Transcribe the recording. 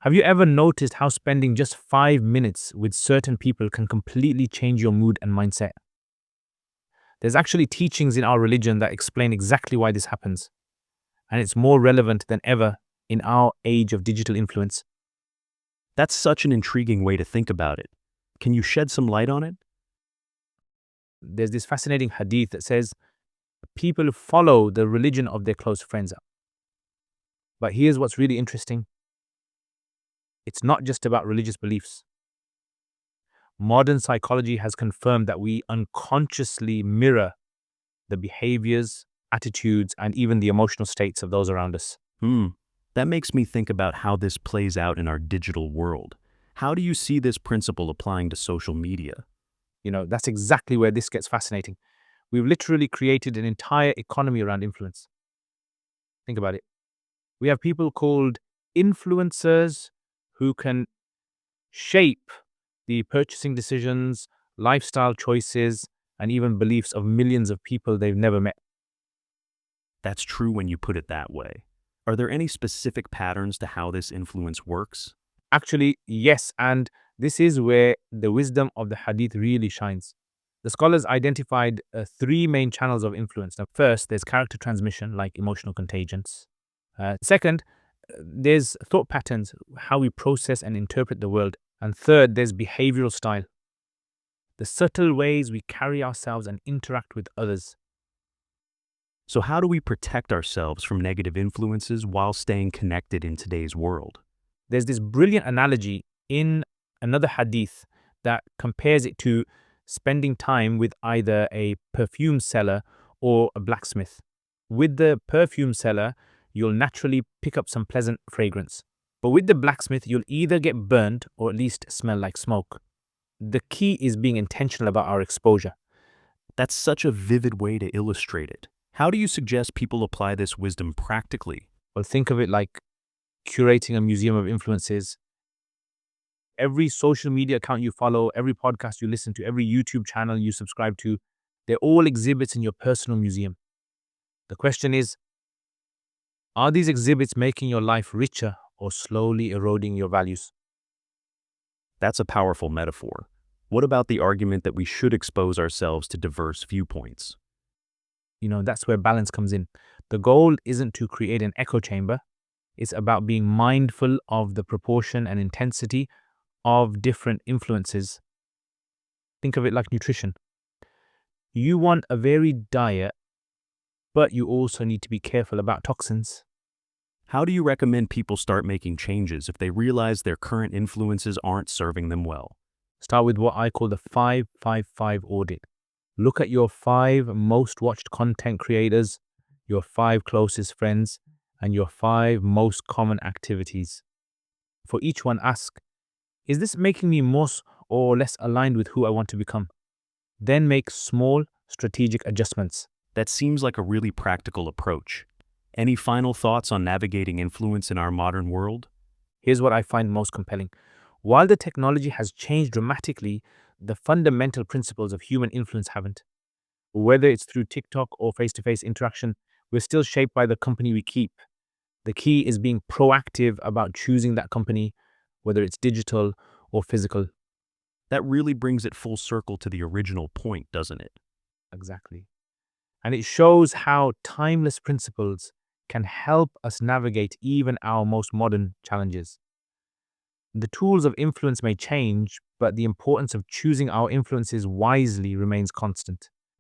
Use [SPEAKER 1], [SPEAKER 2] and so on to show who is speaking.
[SPEAKER 1] Have you ever noticed how spending just 5 minutes with certain people can completely change your mood and mindset? There's actually teachings in our religion that explain exactly why this happens, and it's more relevant than ever in our age of digital influence.
[SPEAKER 2] That's such an intriguing way to think about it. Can you shed some light on it?
[SPEAKER 1] There's this fascinating hadith that says people follow the religion of their close friends. But here's what's really interesting, it's not just about religious beliefs. Modern psychology has confirmed that we unconsciously mirror the behaviors, attitudes, and even the emotional states of those around us.
[SPEAKER 2] Hmm. That makes me think about how this plays out in our digital world. How do you see this principle applying to social media?
[SPEAKER 1] That's exactly where this gets fascinating. We've literally created an entire economy around influence. Think about it. We have people called influencers who can shape the purchasing decisions, lifestyle choices, and even beliefs of millions of people they've never met.
[SPEAKER 2] That's true when you put it that way. Are there any specific patterns to how this influence works?
[SPEAKER 1] Actually, yes, and this is where the wisdom of the hadith really shines. The scholars identified three main channels of influence. Now, first, there's character transmission, like emotional contagions. Second, there's thought patterns, how we process and interpret the world. And third, there's behavioral style, the subtle ways we carry ourselves and interact with others.
[SPEAKER 2] So, how do we protect ourselves from negative influences while staying connected in today's world?
[SPEAKER 1] There's this brilliant analogy in another hadith that compares it to spending time with either a perfume seller or a blacksmith. With the perfume seller, you'll naturally pick up some pleasant fragrance. But with the blacksmith, you'll either get burned or at least smell like smoke. The key is being intentional about our exposure.
[SPEAKER 2] That's such a vivid way to illustrate it. How do you suggest people apply this wisdom practically?
[SPEAKER 1] Well, think of it like curating a museum of influences. Every social media account you follow, every podcast you listen to, every YouTube channel you subscribe to, they're all exhibits in your personal museum. The question is, are these exhibits making your life richer or slowly eroding your values?
[SPEAKER 2] That's a powerful metaphor. What about the argument that we should expose ourselves to diverse viewpoints?
[SPEAKER 1] That's where balance comes in. The goal isn't to create an echo chamber, it's about being mindful of the proportion and intensity of different influences. Think of it like nutrition. You want a varied diet, but you also need to be careful about toxins.
[SPEAKER 2] How do you recommend people start making changes if they realize their current influences aren't serving them well?
[SPEAKER 1] Start with what I call the 5-5-5 audit. Look at your 5 most watched content creators, your 5 closest friends, and your 5 most common activities. For each one, ask, is this making me more or less aligned with who I want to become? Then make small, strategic adjustments.
[SPEAKER 2] That seems like a really practical approach. Any final thoughts on navigating influence in our modern world?
[SPEAKER 1] Here's what I find most compelling. While the technology has changed dramatically, the fundamental principles of human influence haven't. Whether it's through TikTok or face to face interaction, we're still shaped by the company we keep. The key is being proactive about choosing that company, whether it's digital or physical.
[SPEAKER 2] That really brings it full circle to the original point, doesn't it?
[SPEAKER 1] Exactly. And it shows how timeless principles can help us navigate even our most modern challenges. The tools of influence may change, but the importance of choosing our influences wisely remains constant.